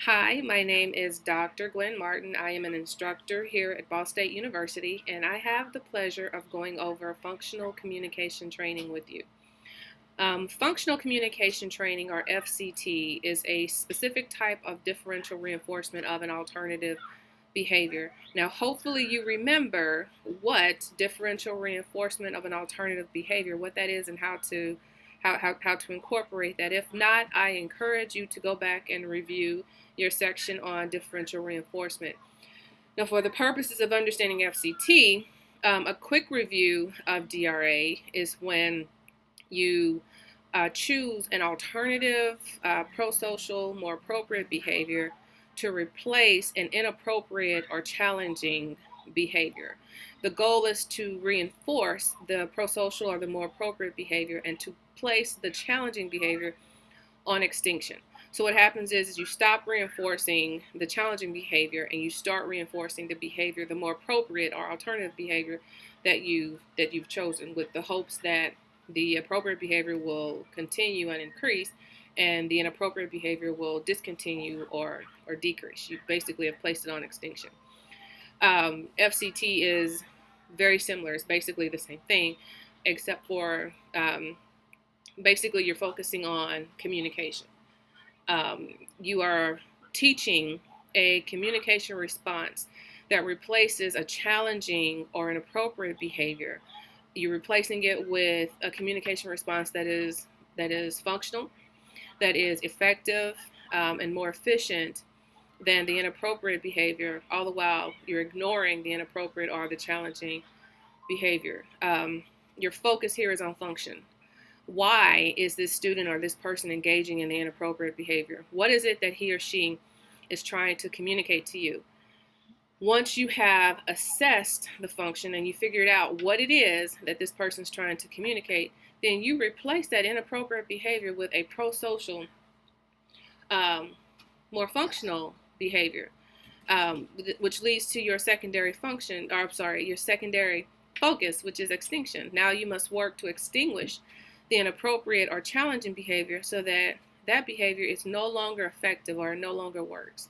Hi, my name is Dr. Gwen Martin. I am an instructor here at Ball State University, and I have the pleasure of going over functional communication training with you. Functional communication training, or FCT, is a specific type of differential reinforcement of an alternative behavior. Now, hopefully you remember what differential reinforcement of an alternative behavior, what that is and how to incorporate that. If not, I encourage you to go back and review your section on differential reinforcement. Now, for the purposes of understanding FCT, a quick review of DRA is when you choose an alternative, pro-social, more appropriate behavior to replace an inappropriate or challenging behavior. The goal is to reinforce the pro-social or the more appropriate behavior and to place the challenging behavior on extinction. So what happens is you stop reinforcing the challenging behavior and you start reinforcing the behavior, the more appropriate or alternative behavior that you've chosen, with the hopes that the appropriate behavior will continue and increase and the inappropriate behavior will discontinue or decrease. You basically have placed it on extinction. FCT is very similar. It's basically the same thing, except for basically you're focusing on communication. You are teaching a communication response that replaces a challenging or an appropriate behavior. You're replacing it with a communication response that is functional, that is effective, and more efficient than the inappropriate behavior, all the while you're ignoring the inappropriate or the challenging behavior. Your focus here is on function. Why is this student or this person engaging in the inappropriate behavior? What is it that he or she is trying to communicate to you? Once you have assessed the function and you figured out what it is that this person is trying to communicate, then you replace that inappropriate behavior with a pro-social, more functional behavior, which leads to your secondary function, or I'm sorry, your secondary focus, which is extinction. Now you must work to extinguish the inappropriate or challenging behavior so that that behavior is no longer effective or no longer works.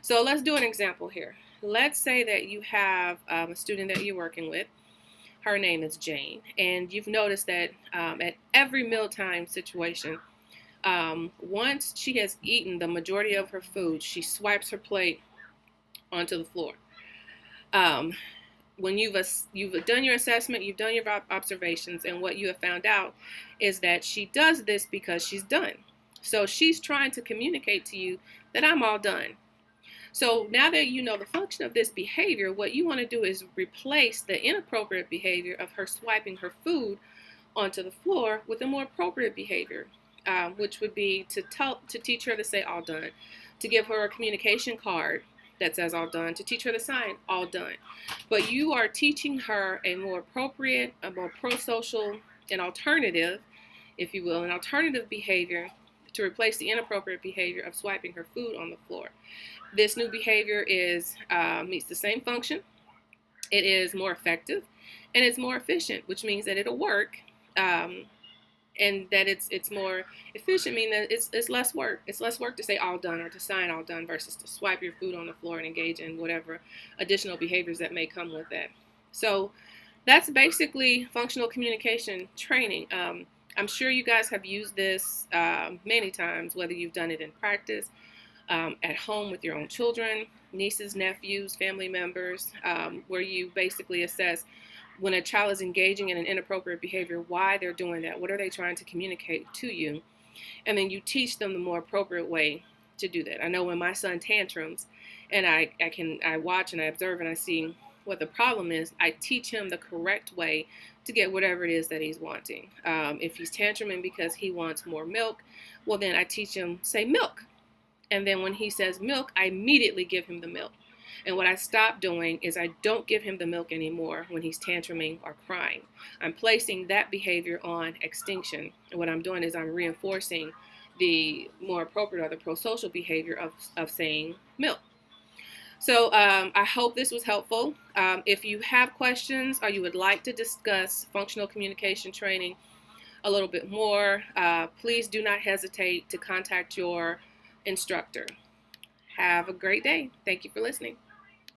So let's do an example here. Let's say that you have a student that you're working with. Her name is Jane, and you've noticed that at every mealtime situation, once she has eaten the majority of her food, she swipes her plate onto the floor. When you've done your assessment, you've done your observations, and what you have found out is that she does this because she's done. So she's trying to communicate to you that I'm all done. So now that you know the function of this behavior, what you want to do is replace the inappropriate behavior of her swiping her food onto the floor with a more appropriate behavior, which would be to teach her to say all done, to give her a communication card that says all done, to teach her the sign all done. But you are teaching her a more appropriate, a more pro-social, an alternative, if you will, an alternative behavior to replace the inappropriate behavior of swiping her food on the floor. This new behavior meets the same function. It is more effective and it's more efficient, which means that it'll work. And that it's more efficient, meaning that it's less work. It's less work to say all done or to sign all done versus to swipe your food on the floor and engage in whatever additional behaviors that may come with that. So that's basically functional communication training. I'm sure you guys have used this many times, whether you've done it in practice, at home with your own children, nieces, nephews, family members, where you basically assess when a child is engaging in an inappropriate behavior, why they're doing that, what are they trying to communicate to you, and then you teach them the more appropriate way to do that. I know when my son tantrums, and I watch and I observe and I see what the problem is, I teach him the correct way to get whatever it is that he's wanting. If he's tantruming because he wants more milk, well then I teach him, say milk. And then when he says milk, I immediately give him the milk. And what I stop doing is I don't give him the milk anymore when he's tantruming or crying. I'm placing that behavior on extinction. And what I'm doing is I'm reinforcing the more appropriate or the pro-social behavior of saying milk. So I hope this was helpful. If you have questions or you would like to discuss functional communication training a little bit more, please do not hesitate to contact your instructor. Have a great day. Thank you for listening.